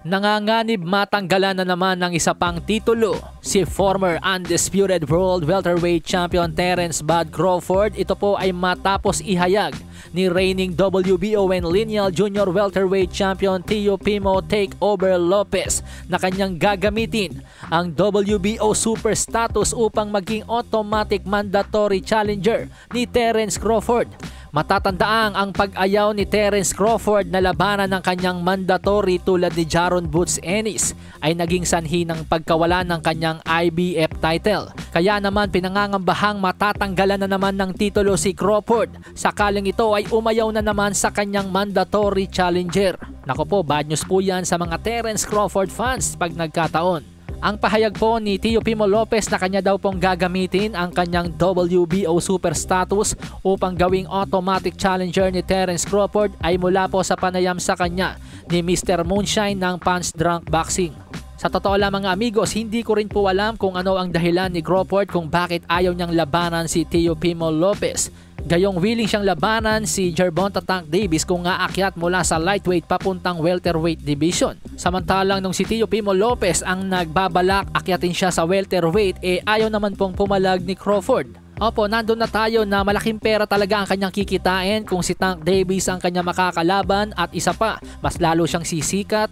Nanganganib matanggalan na naman ng isa pang titulo si former undisputed world welterweight champion Terence "Bud" Crawford. Ito po ay matapos ihayag ni reigning WBO and lineal junior welterweight champion Teofimo "Takeover" Lopez na kanyang gagamitin ang WBO super status upang maging automatic mandatory challenger ni Terence Crawford. Matatandaang ang pag-ayaw ni Terence Crawford na labanan ng kanyang mandatory tulad ni Jaron Boots Ennis ay naging sanhi ng pagkawala ng kanyang IBF title. Kaya naman pinangangambahang matatanggalan na naman ng titulo si Crawford sakaling ito ay umayaw na naman sa kanyang mandatory challenger. Nako po, bad news po yan sa mga Terence Crawford fans pag nagkataon. Ang pahayag po ni Teofimo Lopez na kanya daw pong gagamitin ang kanyang WBO super status upang gawing automatic challenger ni Terence Crawford ay mula po sa panayam sa kanya ni Mr. Moonshine ng Punch Drunk Boxing. Sa totoo lang mga amigos, hindi ko rin po alam kung ano ang dahilan ni Crawford kung bakit ayaw niyang labanan si Teofimo Lopez. Gayong willing siyang labanan si Gervonta Tank Davis kung aakyat mula sa lightweight papuntang welterweight division. Samantalang nung si Teofimo Lopez ang nagbabalak akyatin siya sa welterweight, ayaw naman pong pumalag ni Crawford. Opo, nandun na tayo na malaking pera talaga ang kanyang kikitain kung si Tank Davis ang kanya makakalaban at isa pa, mas lalo siyang sisikat.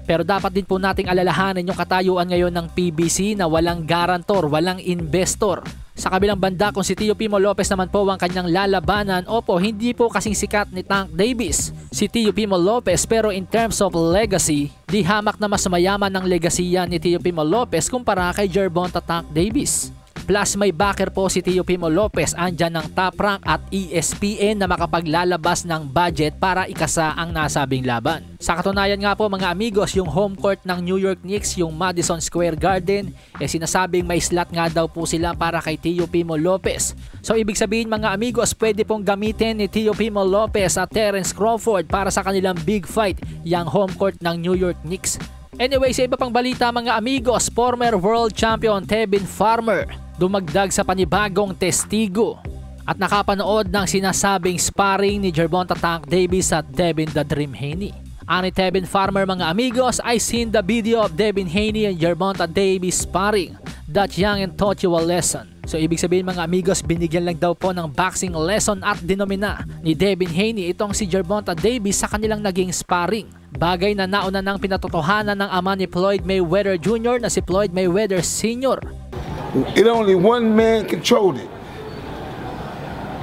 Pero dapat din po nating alalahanin yung katayuan ngayon ng PBC na walang garantor, walang investor. Sa kabilang banda, kung si Teofimo Lopez naman po ang kanyang lalabanan, opo, hindi po kasing sikat ni Tank Davis si Teofimo Lopez, pero in terms of legacy, di hamak na mas mayaman ng legasiya ni Teofimo Lopez kumpara kay Gervonta Tank Davis. Plus may backer po si Teofimo Lopez, andyan ng Top Rank at ESPN na makapaglalabas ng budget para ikasa ang nasabing laban. Sa katunayan nga po mga amigos, yung home court ng New York Knicks, yung Madison Square Garden, sinasabing may slot nga daw po sila para kay Teofimo Lopez. So ibig sabihin mga amigos, pwede pong gamitin ni Teofimo Lopez at Terence Crawford para sa kanilang big fight, yung home court ng New York Knicks. Anyway, sa iba pang balita mga amigos, former world champion Tevin Farmer dumagdag sa panibagong testigo at nakapanood ng sinasabing sparring ni Gervonta Tank Davis at Devin "The Dream" Haney. Ani Tevin Farmer mga amigos, I seen the video of Devin Haney and Gervonta Davis sparring. That young and taught you a lesson. So ibig sabihin mga amigos, binigyan lang daw po ng boxing lesson at dinomina ni Devin Haney itong si Gervonta Davis sa kanilang naging sparring. Bagay na nauna ng pinatotohanan ng ama ni Floyd Mayweather Jr. na si Floyd Mayweather Sr. It only one man controlled it,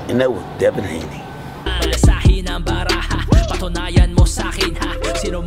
and that was Devin Haney. Alasahin ang baraha, patunayan mo sa akin ha, sino